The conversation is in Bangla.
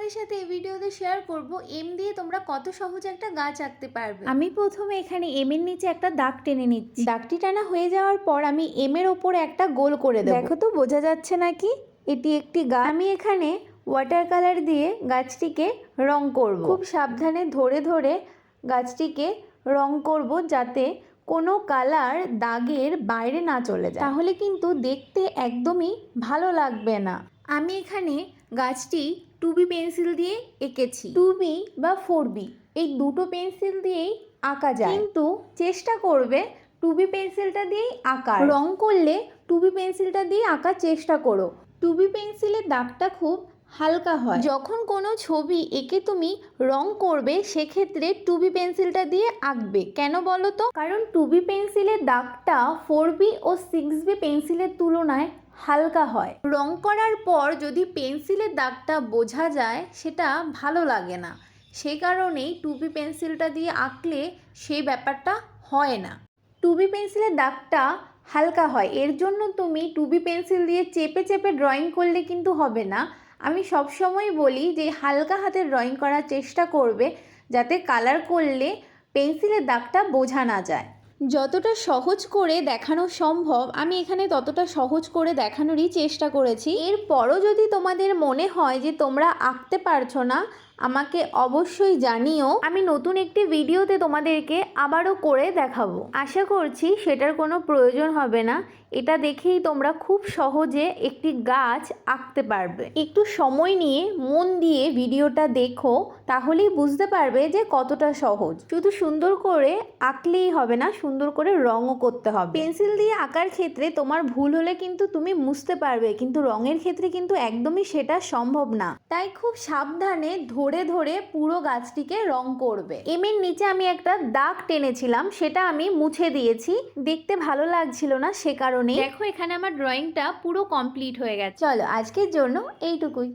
তোমাদের সাথে এই ভিডিওতে শেয়ার করব এম দিয়ে তোমরা কত সহজে একটা গাছ আঁকতে পারবে। আমি প্রথমে এখানে এম এর নিচে একটা দাগ টেনে নিচ্ছি। দাগটি টানা হয়ে যাওয়ার পর আমি এম এর ওপরে একটা গোল করে দেব। দেখো তো বোঝা যাচ্ছে নাকি এটি একটি গাছ। আমি এখানে ওয়াটার কালার দিয়ে গাছটিকে রং করব। খুব সাবধানে ধরে ধরে গাছটিকে রং করব যাতে কোনো কালার দাগের বাইরে না চলে যায়, তাহলে কিন্তু দেখতে একদমই ভালো লাগবে না। আমি এখানে গাছটি 2B পেন্সিল দিয়ে এঁকেছি। 2B বা 4B এই দুটো পেন্সিল দিয়েই আঁকা যায়, কিন্তু চেষ্টা করবে 2B পেন্সিলটা দিয়েই আঁকার। রং করলে 2B পেন্সিলটা দিয়ে আঁকার চেষ্টা করো। 2B পেন্সিলের দাগটা খুব হালকা হয়। যখন কোনো ছবি এঁকে তুমি রং করবে সেক্ষেত্রে 2B পেন্সিলটা দিয়ে আঁকবে। কেন বলো তো? কারণ 2B পেন্সিলের দাগটা 4B ও 6B পেন্সিলের তুলনায় হালকা হয়। রং করার পর যদি পেন্সিলের দাগটা বোঝা যায় সেটা ভালো লাগে না, সেই কারণেই 2B পেন্সিলটা দিয়ে আঁকলে সেই ব্যাপারটা হয় না। 2B পেন্সিলের দাগটা হালকা হয়, এর জন্য তুমি 2B পেন্সিল দিয়ে চেপে চেপে ড্রয়িং করলে কিন্তু হবে না। আমি সবসময় বলি যে হালকা হাতে ড্রয়িং করার চেষ্টা করবে, যাতে কালার করলে পেন্সিলের দাগটা বোঝা না যায়। যতটা সহজ করে দেখানো সম্ভব আমি এখানে ততটা সহজ করে দেখানোরই চেষ্টা করেছি। এরপরও যদি তোমাদের মনে হয় যে তোমরা আঁকতে পারছো না, আমাকে অবশ্যই জানিও। আমি নতুন একটি ভিডিওতে তোমাদেরকে আবারও করে দেখাবো। আশা করছি সেটার কোনো প্রয়োজন হবে না। এটা দেখেই তোমরা খুব সহজে একটি গাছ আঁকতে পারবে। একটু সময় নিয়ে মন দিয়ে ভিডিওটা দেখো, তাহলেই বুঝতে পারবে যে কতটা সহজ। শুধু সুন্দর করে আঁকলেই হবে না, সুন্দর করে রঙও করতে হবে। পেন্সিল দিয়ে আঁকার ক্ষেত্রে তোমার ভুল হলে কিন্তু তুমি মুছতে পারবে, কিন্তু রঙের ক্ষেত্রে কিন্তু একদমই সেটা সম্ভব না। তাই খুব সাবধানে ধরে ধরে পুরো গাছটিকে রং করবে। এম এর নিচে আমি একটা দাগ টেনেছিলাম, সেটা আমি মুছে দিয়েছি। দেখতে ভালো লাগছিল না, সে কারণে। দেখো এখানে আমার ড্রয়িংটা পুরো কমপ্লিট হয়ে গেছে। চলো আজকের জন্য এইটুকুই।